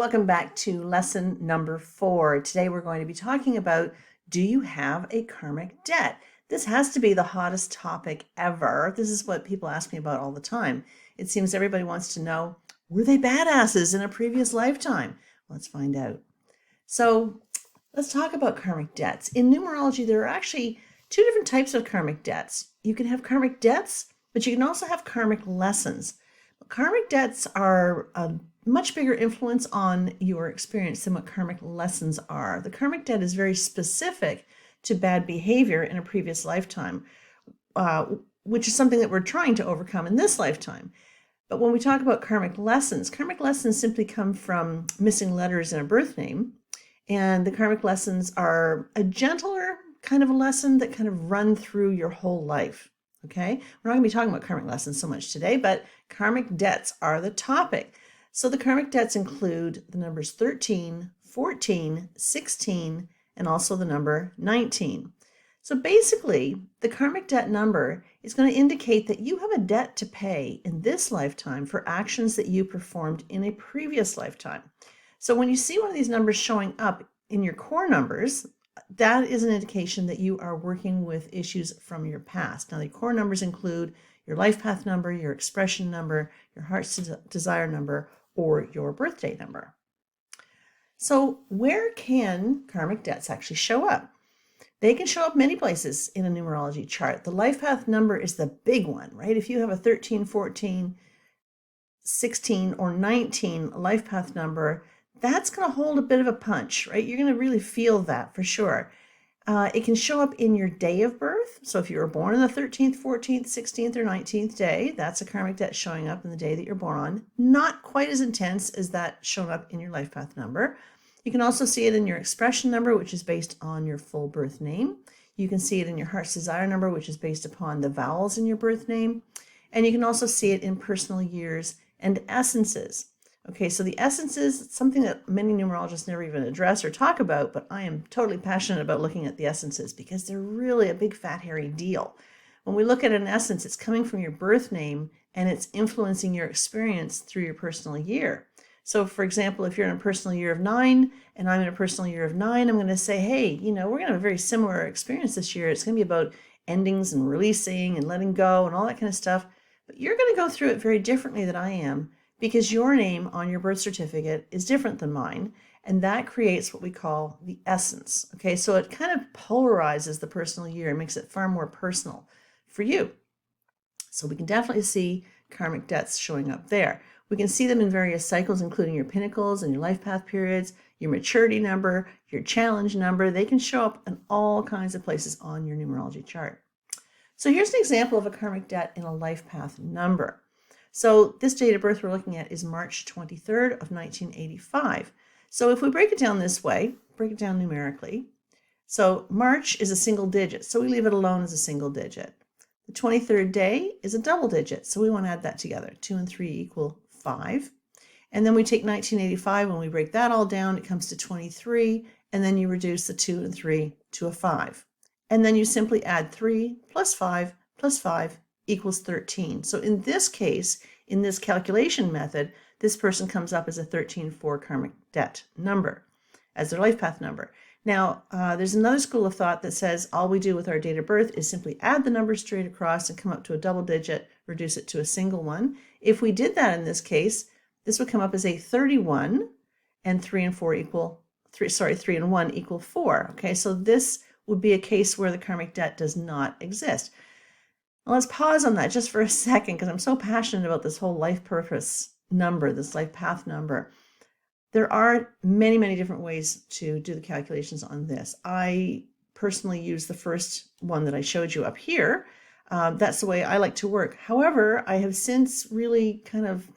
welcome back to lesson number 4. Today we're going to be talking about, do you have a karmic debt? This has to be the hottest topic ever. This is what people ask me about all the time. It seems everybody wants to know, were they badasses in a previous lifetime? Let's find out. So let's talk about karmic debts. In numerology, there are actually 2 different types of karmic debts. You can have karmic debts, but you can also have karmic lessons. Karmic debts are a much bigger influence on your experience than what karmic lessons are. The karmic debt is very specific to bad behavior in a previous lifetime, which is something that we're trying to overcome in this lifetime. But when we talk about karmic lessons simply come from missing letters in a birth name. And the karmic lessons are a gentler kind of a lesson that kind of run through your whole life. Okay, we're not going to be talking about karmic lessons so much today, but karmic debts are the topic. So the karmic debts include the numbers 13, 14, 16, and also the number 19. So basically, the karmic debt number is going to indicate that you have a debt to pay in this lifetime for actions that you performed in a previous lifetime. So when you see one of these numbers showing up in your core numbers, that is an indication that you are working with issues from your past. Now, the core numbers include your life path number, your expression number, your heart's desire number, or your birthday number. So where can karmic debts actually show up? They can show up many places in a numerology chart. The life path number is the big one, right? If you have a 13, 14, 16, or 19 life path number, that's going to hold a bit of a punch, right? You're going to really feel that for sure. It can show up in your day of birth. So if you were born on the 13th, 14th, 16th, or 19th day, that's a karmic debt showing up in the day that you're born on. Not quite as intense as that shown up in your life path number. You can also see it in your expression number, which is based on your full birth name. You can see it in your heart's desire number, which is based upon the vowels in your birth name. And you can also see it in personal years and essences. Okay, so the essences, something that many numerologists never even address or talk about, but I am totally passionate about looking at the essences because they're really a big fat hairy deal. When we look at an essence, it's coming from your birth name and it's influencing your experience through your personal year. So for example, if you're in a personal year of 9 and I'm in a personal year of 9, I'm going to say, hey, we're going to have a very similar experience this year. It's going to be about endings and releasing and letting go and all that kind of stuff. But you're going to go through it very differently than I am, because your name on your birth certificate is different than mine, and that creates what we call the essence. Okay, so it kind of polarizes the personal year and makes it far more personal for you. So we can definitely see karmic debts showing up there. We can see them in various cycles, including your pinnacles and your life path periods, your maturity number, your challenge number. They can show up in all kinds of places on your numerology chart. So here's an example of a karmic debt in a life path number. So this date of birth we're looking at is March 23rd of 1985. So if we break it down this way, break it down numerically. So March is a single digit, so we leave it alone as a single digit. The 23rd day is a double digit, so we want to add that together. 2 and 3 equal 5. And then we take 1985, when we break that all down, it comes to 23, and then you reduce the 2 and 3 to a 5. And then you simply add 3 plus 5 plus 5 equals 13. So in this case, in this calculation method, this person comes up as a 13-4 karmic debt number as their life path number. Now, there's another school of thought that says all we do with our date of birth is simply add the numbers straight across and come up to a double digit, reduce it to a single one. If we did that in this case, this would come up as a 31, and 3 and 1 equal 4. Okay, so this would be a case where the karmic debt does not exist. Now let's pause on that just for a second, because I'm so passionate about this whole life purpose number, this life path number. There are many, many different ways to do the calculations on this. I personally use the first one that I showed you up here. That's the way I like to work. However, I have since really kind of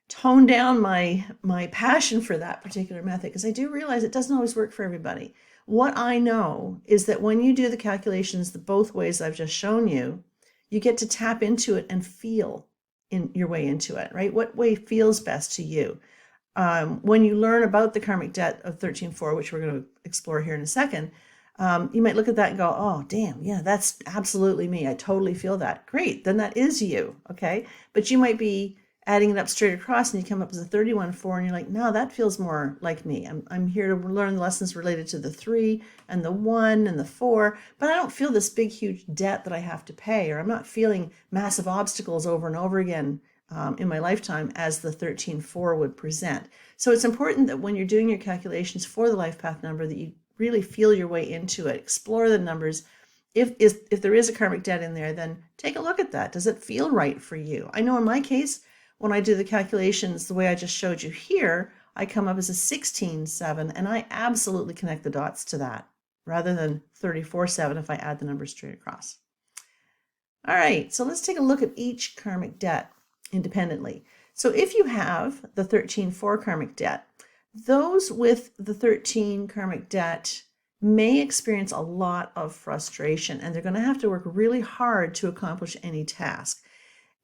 toned down my passion for that particular method, because I do realize it doesn't always work for everybody. What I know is that when you do the calculations the both ways I've just shown you, you get to tap into it and feel in your way into it, right? What way feels best to you? When you learn about the karmic debt of 13-4, which we're going to explore here in a second, you might look at that and go, oh, damn, yeah, that's absolutely me. I totally feel that. Great, then that is you, okay? But you might be adding it up straight across, and you come up as a 31-4, and you're like, no, that feels more like me. I'm here to learn the lessons related to the 3 and the 1 and the 4, but I don't feel this big, huge debt that I have to pay, or I'm not feeling massive obstacles over and over again in my lifetime as the 13-4 would present. So it's important that when you're doing your calculations for the life path number that you really feel your way into it, explore the numbers. If there is a karmic debt in there, then take a look at that. Does it feel right for you? I know in my case, when I do the calculations the way I just showed you here, I come up as a 16-7, and I absolutely connect the dots to that rather than 34-7 if I add the numbers straight across. All right, so let's take a look at each karmic debt independently. So if you have the 13-4 karmic debt, those with the 13 karmic debt may experience a lot of frustration, and they're going to have to work really hard to accomplish any task.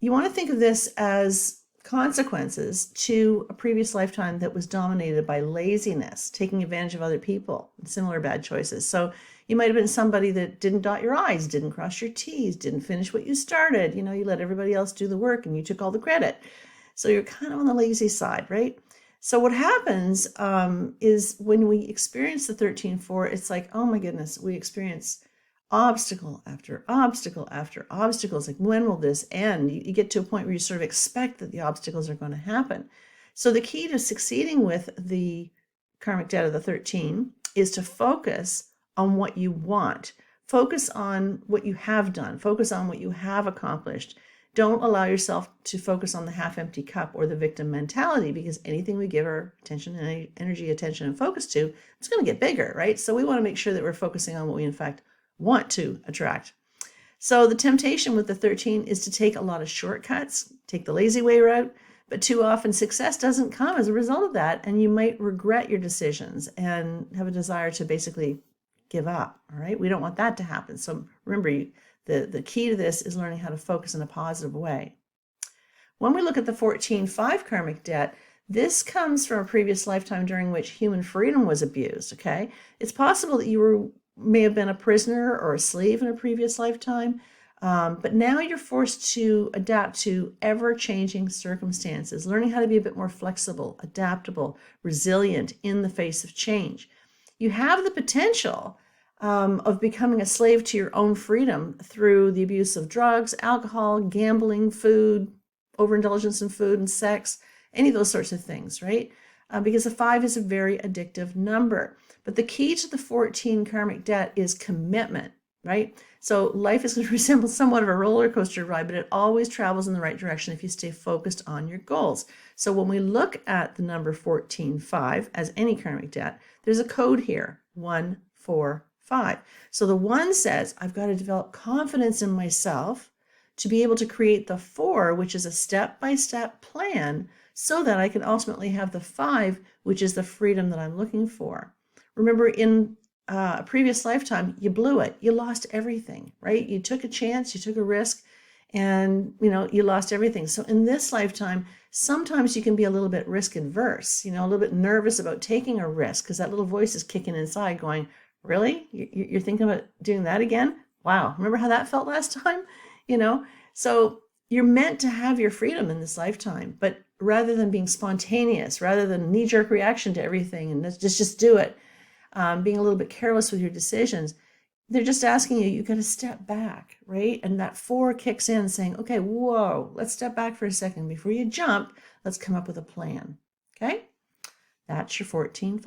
You want to think of this as consequences to a previous lifetime that was dominated by laziness, taking advantage of other people, and similar bad choices. So you might have been somebody that didn't dot your I's, didn't cross your T's, didn't finish what you started. You let everybody else do the work and you took all the credit. So you're kind of on the lazy side, right? So what happens is when we experience the 13-4, it's like, oh my goodness, we experience obstacle after obstacle after obstacle. It's like, when will this end? You get to a point where you sort of expect that the obstacles are going to happen. So the key to succeeding with the karmic debt of the 13 is to focus on what you want. Focus on what you have done. Focus on what you have accomplished. Don't allow yourself to focus on the half-empty cup or the victim mentality, because anything we give our attention and energy, attention, and focus to, it's going to get bigger, right? So we want to make sure that we're focusing on what we in fact want to attract. So the temptation with the 13 is to take a lot of shortcuts, take the lazy way route, but too often success doesn't come as a result of that, and you might regret your decisions and have a desire to basically give up, all right? We don't want that to happen. So remember, the key to this is learning how to focus in a positive way. When we look at the 14-5 karmic debt, this comes from a previous lifetime during which human freedom was abused, okay? It's possible that you may have been a prisoner or a slave in a previous lifetime, but now you're forced to adapt to ever-changing circumstances, learning how to be a bit more flexible, adaptable, resilient in the face of change. You have the potential of becoming a slave to your own freedom through the abuse of drugs, alcohol, gambling, food, overindulgence in food and sex, any of those sorts of things, right? Because the 5 is a very addictive number. But the key to the 14 karmic debt is commitment, right? So life is going to resemble somewhat of a roller coaster ride, but it always travels in the right direction if you stay focused on your goals. So when we look at the number 14-5 as any karmic debt, there's a code here, 1-4-5. So the 1 says, I've got to develop confidence in myself to be able to create the 4, which is a step-by-step plan, so that I can ultimately have the 5, which is the freedom that I'm looking for. Remember, in a previous lifetime, you blew it. You lost everything, right? You took a chance, you took a risk, and you lost everything. So in this lifetime, sometimes you can be a little bit risk adverse, a little bit nervous about taking a risk, because that little voice is kicking inside going, really? You're thinking about doing that again? Wow, remember how that felt last time? So you're meant to have your freedom in this lifetime, but rather than being spontaneous, rather than knee-jerk reaction to everything and just do it, being a little bit careless with your decisions, they're just asking you got to step back, right? And that 4 kicks in saying, okay, whoa, let's step back for a second. Before you jump, let's come up with a plan, okay? That's your 14-5.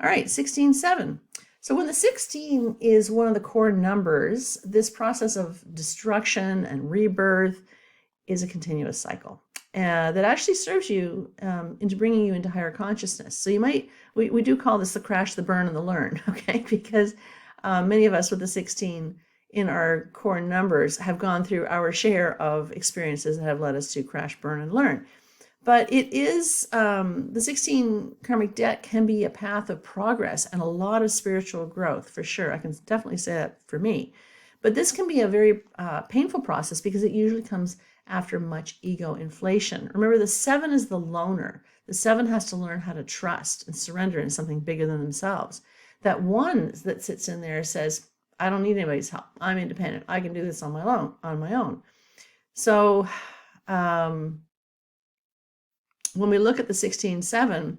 All right, 16-7. So when the 16 is one of the core numbers, this process of destruction and rebirth is a continuous cycle that actually serves you into bringing you into higher consciousness. So we do call this the crash, the burn, and the learn, okay? Because many of us with the 16 in our core numbers have gone through our share of experiences that have led us to crash, burn, and learn. But it is, the 16 karmic debt can be a path of progress and a lot of spiritual growth, for sure. I can definitely say that for me. But this can be a very painful process because it usually comes after much ego inflation. Remember, the 7 is the loner. The 7 has to learn how to trust and surrender in something bigger than themselves. That 1 that sits in there says, I don't need anybody's help. I'm independent. I can do this on my own. So when we look at the 16-7,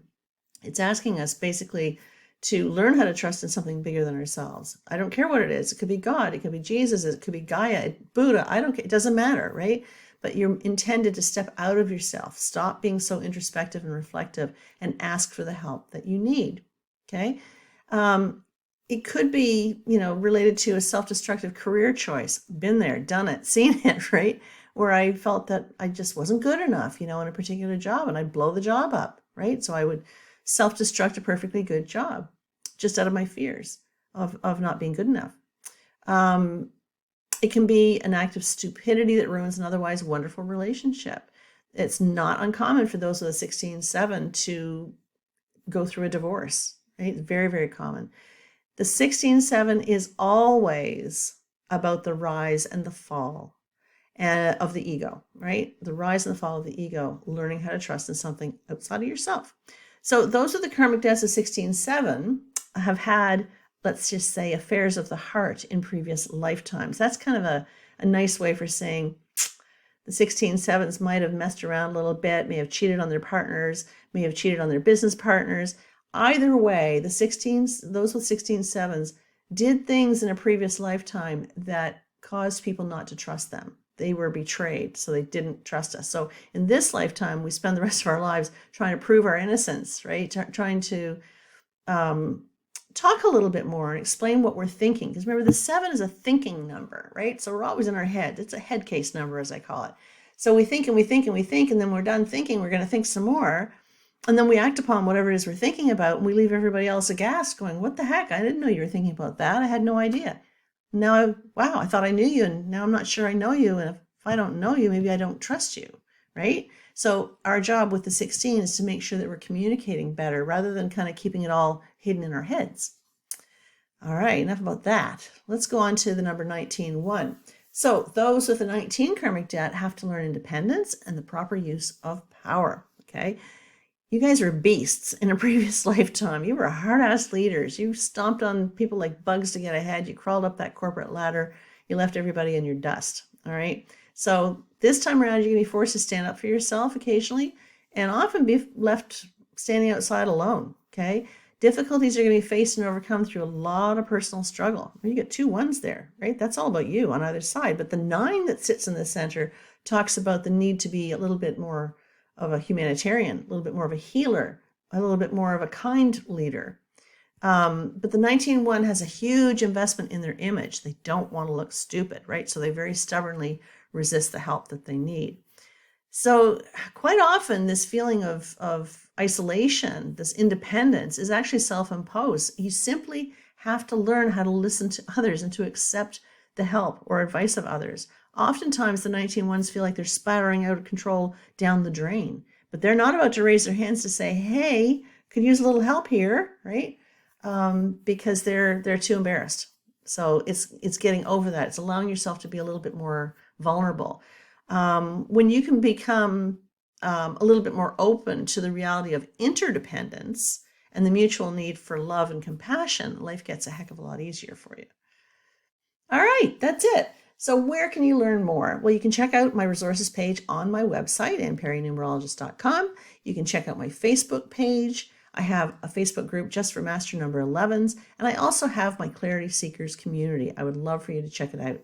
it's asking us basically to learn how to trust in something bigger than ourselves. I don't care what it is. It could be God, it could be Jesus, it could be Gaia, Buddha. I don't care. It doesn't matter, right? But you're intended to step out of yourself, stop being so introspective and reflective, and ask for the help that you need. Okay. It could be, related to a self-destructive career choice. Been there, done it, seen it, right? Where I felt that I just wasn't good enough, in a particular job, and I'd blow the job up, right? So I would self-destruct a perfectly good job just out of my fears of not being good enough. It can be an act of stupidity that ruins an otherwise wonderful relationship. It's not uncommon for those with a 16-7 to go through a divorce, right? It's very, very common. The 16-7 is always about the rise and the fall of the ego, right? The rise and the fall of the ego, learning how to trust in something outside of yourself. So those are the karmic debts of 16-7 have had, let's just say, affairs of the heart in previous lifetimes. That's kind of a nice way for saying the 16-7s might have messed around a little bit, may have cheated on their partners, may have cheated on their business partners. Either way, those with 16-7s did things in a previous lifetime that caused people not to trust them. They were betrayed, so they didn't trust us. So in this lifetime, we spend the rest of our lives trying to prove our innocence, right? Trying to talk a little bit more and explain what we're thinking. Because remember, the 7 is a thinking number, right? So we're always in our head. It's a head case number, as I call it. So we think and we think and we think, and then we're done thinking, we're going to think some more. And then we act upon whatever it is we're thinking about, and we leave everybody else aghast going, what the heck? I didn't know you were thinking about that. I had no idea. Now, wow, I thought I knew you, and now I'm not sure I know you. And if I don't know you, maybe I don't trust you, right? So our job with the 16 is to make sure that we're communicating better rather than kind of keeping it all hidden in our heads. All right, enough about that. Let's go on to the number 19-1. So those with a 19 karmic debt have to learn independence and the proper use of power, okay? You guys were beasts in a previous lifetime. You were hard-ass leaders. You stomped on people like bugs to get ahead. You crawled up that corporate ladder. You left everybody in your dust, all right? So this time around, you're going to be forced to stand up for yourself occasionally and often be left standing outside alone, okay? Difficulties are going to be faced and overcome through a lot of personal struggle. You get 2 1s there, right? That's all about you on either side. But the 9 that sits in the center talks about the need to be a little bit more of a humanitarian, a little bit more of a healer, a little bit more of a kind leader. But the 19-1 has a huge investment in their image. They don't want to look stupid, right? So they very stubbornly resist the help that they need. So quite often this feeling of isolation, this independence is actually self-imposed. You simply have to learn how to listen to others and to accept the help or advice of others. Oftentimes the 19-1s feel like they're spiraling out of control down the drain, but they're not about to raise their hands to say, hey, could use a little help here, right? Because they're too embarrassed. So it's getting over that. It's allowing yourself to be a little bit more vulnerable. When you can become a little bit more open to the reality of interdependence and the mutual need for love and compassion, life gets a heck of a lot easier for you. All right, that's it. So where can you learn more? Well, you can check out my resources page on my website, AnnPerryNumerologist.com. You can check out my Facebook page. I have a Facebook group just for Master Number 11s, and I also have my Clarity Seekers community. I would love for you to check it out.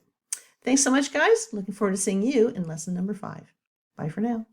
Thanks so much, guys. Looking forward to seeing you in lesson number 5. Bye for now.